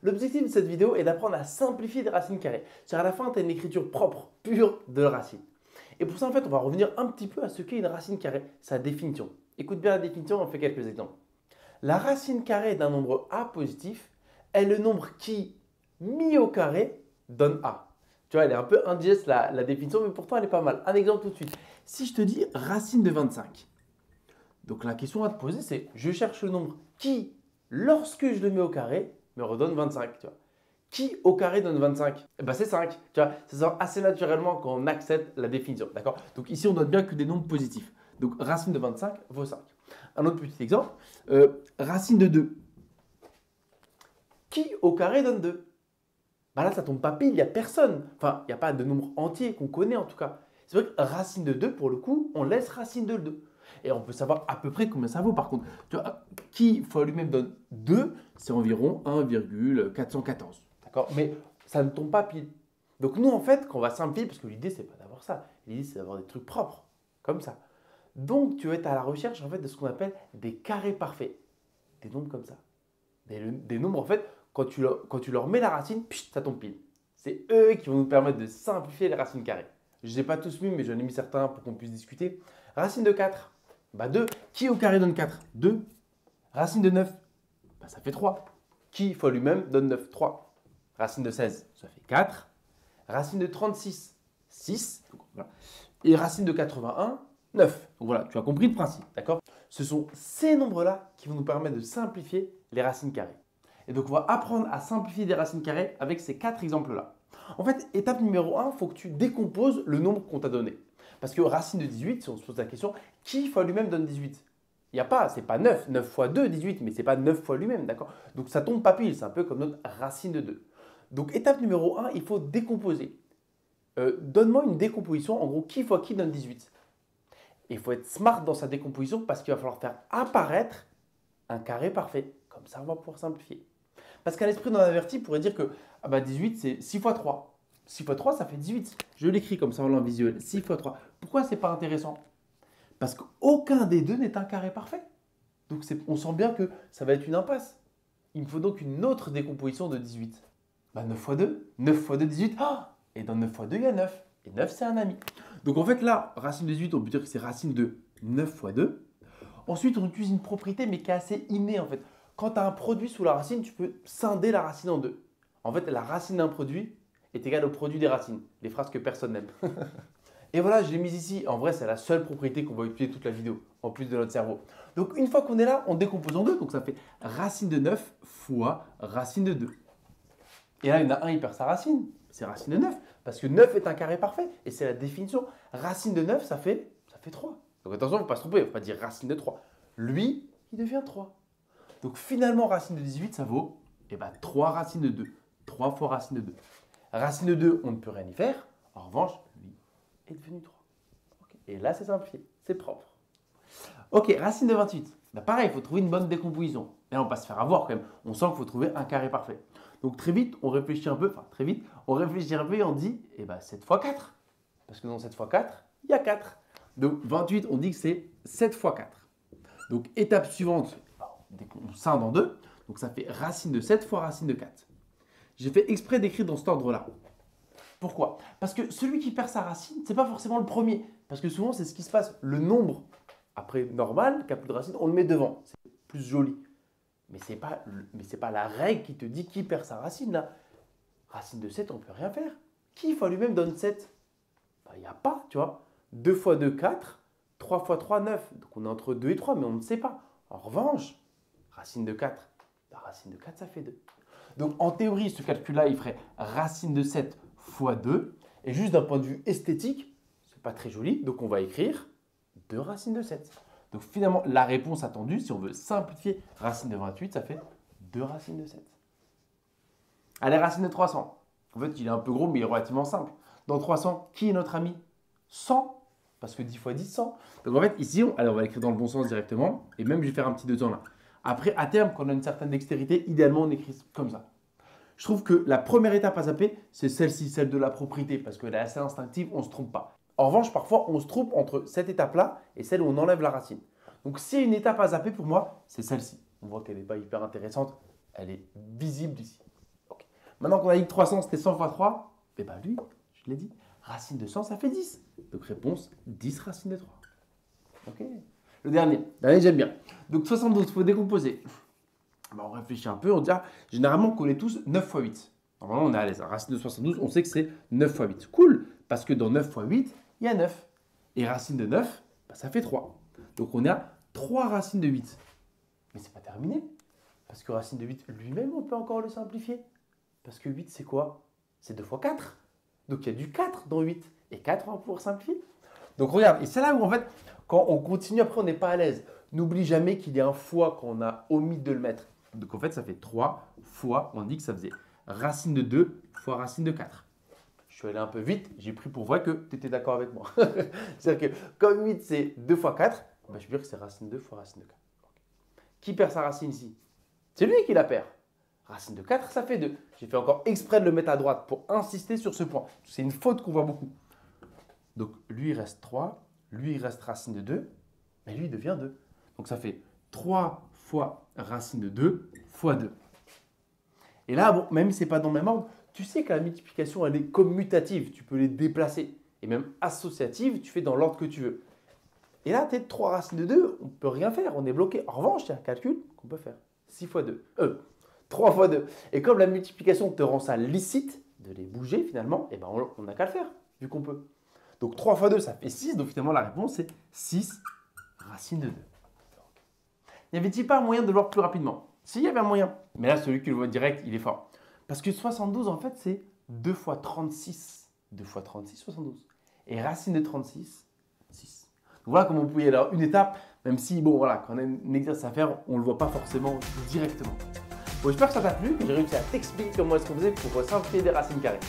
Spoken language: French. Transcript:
L'objectif de cette vidéo est d'apprendre à simplifier des racines carrées. Car à la fin, tu as une écriture propre, pure de racines. Et pour ça, en fait, on va revenir un petit peu à ce qu'est une racine carrée, sa définition. Écoute bien la définition, on fait quelques exemples. La racine carrée d'un nombre A positif est le nombre qui, mis au carré, donne A. Tu vois, elle est un peu indigeste la définition, mais pourtant elle est pas mal. Un exemple tout de suite. Si je te dis racine de 25, donc la question à te poser, c'est je cherche le nombre qui, lorsque je le mets au carré, me redonne 25. Tu vois. Qui au carré donne 25? Eh ben, c'est 5. Tu vois, ça sort assez naturellement quand on accepte la définition. D'accord? Donc ici, on note bien que des nombres positifs. Donc racine de 25 vaut 5. Un autre petit exemple, racine de 2. Qui au carré donne 2? Ben là, ça tombe pas pile, il n'y a personne. Enfin, il n'y a pas de nombre entier qu'on connaît en tout cas. C'est vrai que racine de 2, pour le coup, on laisse racine de 2. Et on peut savoir à peu près combien ça vaut par contre. Tu vois, qui fois lui-même donne 2, c'est environ 1,414. D'accord? Mais ça ne tombe pas pile. Donc nous, en fait, quand on va simplifier, parce que l'idée, c'est pas d'avoir ça. L'idée, c'est d'avoir des trucs propres, comme ça. Donc, tu vas être à la recherche en fait, de ce qu'on appelle des carrés parfaits. Des nombres comme ça. Des nombres, en fait, quand tu leur mets la racine, ça tombe pile. C'est eux qui vont nous permettre de simplifier les racines carrées. Je ne les ai pas tous mis, mais j'en ai mis certains pour qu'on puisse discuter. Racine de 4, bah 2. Qui au carré donne 4? 2. Racine de 9, bah ça fait 3. Qui fois lui-même donne 9? 3. Racine de 16, ça fait 4. Racine de 36, 6. Donc, voilà. Et racine de 81, 9. Donc voilà, tu as compris le principe, d'accord? Ce sont ces nombres-là qui vont nous permettre de simplifier les racines carrées. Et donc, on va apprendre à simplifier des racines carrées avec ces 4 exemples-là. En fait, étape numéro 1, il faut que tu décomposes le nombre qu'on t'a donné. Parce que racine de 18, si on se pose la question, qui fois lui-même donne 18? Il n'y a pas, c'est pas 9. 9 fois 2, 18, mais ce n'est pas 9 fois lui-même, d'accord? Donc, ça tombe pas pile, c'est un peu comme notre racine de 2. Donc, étape numéro 1, il faut décomposer. Donne-moi une décomposition, en gros, qui fois qui donne 18? Et il faut être smart dans sa décomposition parce qu'il va falloir faire apparaître un carré parfait. Comme ça, on va pouvoir simplifier. Parce qu'à l'esprit d'un averti, pourrait dire que 18, c'est 6 fois 3. 6 fois 3, ça fait 18. Je l'écris comme ça en visuel. 6 fois 3. Pourquoi ce n'est pas intéressant? Parce qu'aucun des deux n'est un carré parfait. Donc on sent bien que ça va être une impasse. Il me faut donc une autre décomposition de 18. 9 fois 2. 9 fois 2, 18. Et dans 9 fois 2, il y a 9. Et 9, c'est un ami. Donc en fait là, racine de 18, on peut dire que c'est racine de 9 fois 2. Ensuite, on utilise une propriété, mais qui est assez innée en fait. Quand tu as un produit sous la racine, tu peux scinder la racine en deux. En fait, la racine d'un produit est égale au produit des racines. Des phrases que personne n'aime. Et voilà, je l'ai mise ici. En vrai, c'est la seule propriété qu'on va utiliser toute la vidéo, en plus de notre cerveau. Donc, une fois qu'on est là, on décompose en deux. Donc, ça fait racine de 9 fois racine de 2. Et là, il y en a un, il perd sa racine. C'est racine de 9. Parce que 9 est un carré parfait. Et c'est la définition. Racine de 9, ça fait 3. Donc, attention, il ne faut pas se tromper. Il ne faut pas dire racine de 3. Lui, il devient 3. Donc finalement, racine de 18, ça vaut 3 racines de 2. 3 fois racine de 2. Racine de 2, on ne peut rien y faire. En revanche, lui est devenu 3. Okay. Et là, c'est simplifié. C'est propre. Ok, racine de 28. Pareil, il faut trouver une bonne décomposition. Et là, on ne va pas se faire avoir quand même. On sent qu'il faut trouver un carré parfait. Donc très vite, on réfléchit un peu. Et on dit 7 fois 4. Parce que dans 7 fois 4, il y a 4. Donc 28, on dit que c'est 7 fois 4. Donc étape suivante, on scinde en deux, donc ça fait racine de 7 fois racine de 4. J'ai fait exprès d'écrire dans cet ordre-là. Pourquoi? Parce que celui qui perd sa racine, ce n'est pas forcément le premier. Parce que souvent, c'est ce qui se passe. Le nombre, après normal, qui n'a plus de racine, on le met devant. C'est plus joli. Mais ce n'est pas la règle qui te dit qui perd sa racine là. Racine de 7, on ne peut rien faire. Qui fois lui-même donne 7? Il n'y a pas, tu vois. 2 fois 2, 4. 3 fois 3, 9. Donc on est entre 2 et 3, mais on ne sait pas. En revanche, racine de 4, racine de 4, ça fait 2. Donc en théorie, ce calcul-là, il ferait racine de 7 fois 2. Et juste d'un point de vue esthétique, c'est pas très joli. Donc on va écrire 2 racines de 7. Donc finalement, la réponse attendue, si on veut simplifier racine de 28, ça fait 2 racines de 7. Allez, racine de 300. En fait, il est un peu gros, mais il est relativement simple. Dans 300, qui est notre ami? 100. Parce que 10 fois 10, 100. Donc en fait, ici, on va l'écrire dans le bon sens directement. Et même, je vais faire un petit 2 temps là. Après, à terme, quand on a une certaine dextérité, idéalement, on écrit comme ça. Je trouve que la première étape à zapper, c'est celle-ci, celle de la propriété. Parce qu'elle est assez instinctive, on ne se trompe pas. En revanche, parfois, on se trompe entre cette étape-là et celle où on enlève la racine. Donc, s'il y a une étape à zapper pour moi, c'est celle-ci. On voit qu'elle n'est pas hyper intéressante. Elle est visible ici. Maintenant qu'on a dit que 300 c'était 100 fois 3, et bien lui, je l'ai dit, racine de 100 ça fait 10. Donc réponse 10 racine de 3. Ok. Le dernier j'aime bien. Donc 72, il faut décomposer. On réfléchit un peu, on dit généralement on connaît tous 9 fois 8. Normalement on est à l'aise. Racine de 72, on sait que c'est 9 fois 8. Cool, parce que dans 9 fois 8, il y a 9. Et racine de 9, ça fait 3. Donc on est à 3 racines de 8. Mais c'est pas terminé. Parce que racine de 8 lui-même, on peut encore le simplifier. Parce que 8, c'est quoi? C'est 2 fois 4. Donc il y a du 4 dans 8. Et 4, on va pouvoir simplifier. Donc regarde, et c'est là où en fait, quand on continue, après on n'est pas à l'aise. N'oublie jamais qu'il y a un fois qu'on a omis de le mettre. Donc en fait, ça fait 3 fois, on dit que ça faisait racine de 2 fois racine de 4. Je suis allé un peu vite, j'ai pris pour vrai que tu étais d'accord avec moi. C'est-à-dire que comme 8, c'est 2 fois 4, je peux dire que c'est racine de 2 fois racine de 4. Qui perd sa racine ici? C'est lui qui la perd. Racine de 4, ça fait 2. J'ai fait encore exprès de le mettre à droite pour insister sur ce point. C'est une faute qu'on voit beaucoup. Donc lui, il reste 3. Lui, il reste racine de 2. Mais lui, il devient 2. Donc ça fait 3 fois racine de 2 fois 2. Et là, bon, même si ce n'est pas dans le même ordre, tu sais que la multiplication, elle est commutative. Tu peux les déplacer. Et même associative, tu fais dans l'ordre que tu veux. Et là, tu es 3 racines de 2, on ne peut rien faire, on est bloqué. En revanche, il y a un calcul qu'on peut faire. 6 fois 2. 3 fois 2. Et comme la multiplication te rend ça licite de les bouger finalement, eh ben on n'a qu'à le faire, vu qu'on peut. Donc 3 fois 2, ça fait 6. Donc finalement, la réponse, c'est 6 racine de 2. N'y avait-il pas un moyen de le voir plus rapidement? Si, il y avait un moyen. Mais là, celui qui le voit direct, il est fort. Parce que 72, en fait, c'est 2 fois 36. 2 fois 36, 72. Et racine de 36, 6. Donc voilà comment on peut y aller. Alors, une étape, même si, bon, voilà, quand on a un exercice à faire, on ne le voit pas forcément directement. Bon, j'espère que ça t'a plu, que j'ai réussi à t'expliquer comment est-ce qu'on faisait pour simplifier des racines carrées.